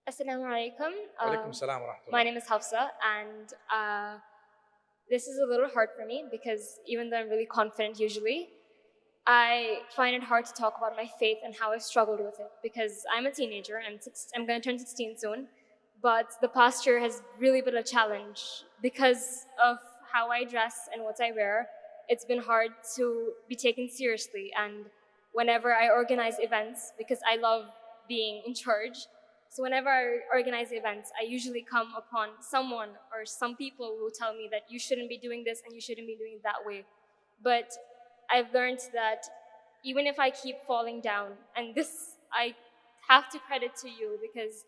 Assalamu alaikum. Walaikum salam wa My rahmatullah. name is Hafsa, and this is a little hard for me because even though I'm really confident usually, I find it hard to talk about my faith and how I've struggled with it because I'm a teenager. I'm going to turn 16 soon, but the past year has really been a challenge because of how I dress and what I wear. It's been hard to be taken seriously, and whenever I organize events, because I love being in charge, so whenever I organize events, I usually come upon someone or some people who tell me that you shouldn't be doing this and you shouldn't be doing it that way. But I've learned that even if I keep falling down, and this I have to credit to you because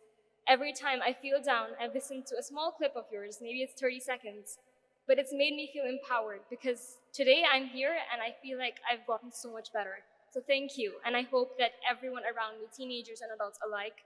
every time I feel down, I've listened to a small clip of yours, maybe it's 30 seconds, but it's made me feel empowered because today I'm here and I feel like I've gotten so much better. So thank you, and I hope that everyone around me, teenagers and adults alike,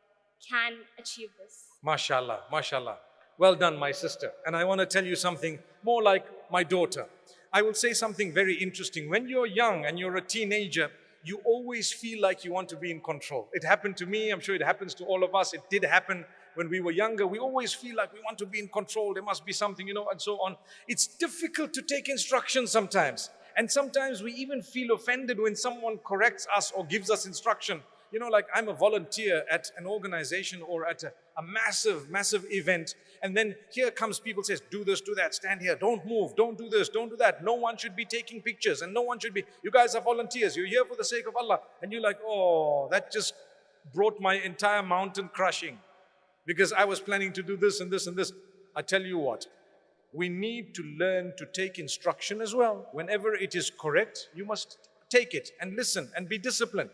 can achieve this. MashaAllah, MashaAllah. Well done, my sister. And I want to tell you something more like my daughter. I will say something very interesting. When you're young and you're a teenager, you always feel like you want to be in control. It happened to me. I'm sure it happens to all of us. It did happen when we were younger. We always feel like we want to be in control. There must be something, and so on. It's difficult to take instructions sometimes. And sometimes we even feel offended when someone corrects us or gives us instruction. Like I'm a volunteer at an organization or at a massive, massive event. And then here comes people says, do this, do that, stand here, don't move, don't do this, don't do that. No one should be taking pictures and no one should be, you guys are volunteers, you're here for the sake of Allah. And you're like, oh, that just brought my entire mountain crushing because I was planning to do this and this and this. I tell you what, we need to learn to take instruction as well. Whenever it is correct, you must take it and listen and be disciplined.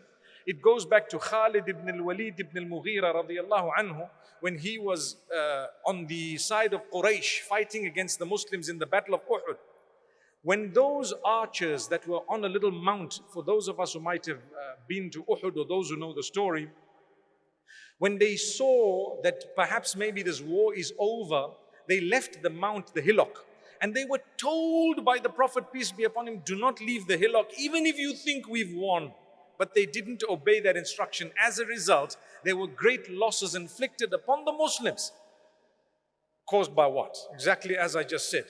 It goes back to Khalid ibn al-Walid ibn al-Mughira radiyallahu anhu when he was on the side of Quraysh fighting against the Muslims in the Battle of Uhud. When those archers that were on a little mount, for those of us who might have been to Uhud or those who know the story, when they saw that perhaps maybe this war is over, they left the mount, the hillock. And they were told by the Prophet, peace be upon him, do not leave the hillock, even if you think we've won. But they didn't obey that instruction. As a result, there were great losses inflicted upon the Muslims. Caused by what? Exactly as I just said.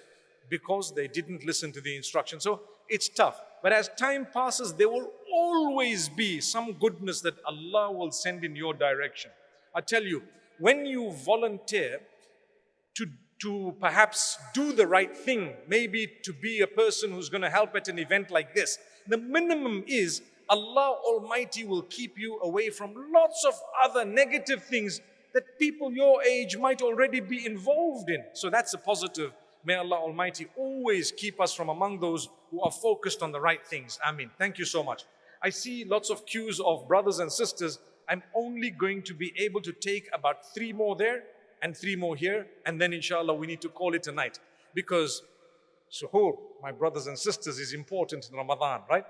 Because they didn't listen to the instruction. So it's tough. But as time passes, there will always be some goodness that Allah will send in your direction. I tell you, when you volunteer to perhaps do the right thing, maybe to be a person who's going to help at an event like this, the minimum is Allah Almighty will keep you away from lots of other negative things that people your age might already be involved in. So that's a positive. May Allah Almighty always keep us from among those who are focused on the right things. Ameen. Thank you so much. I see lots of queues of brothers and sisters. I'm only going to be able to take about 3 more there and 3 more here. And then inshallah we need to call it a night. Because suhoor, my brothers and sisters, is important in Ramadan, right?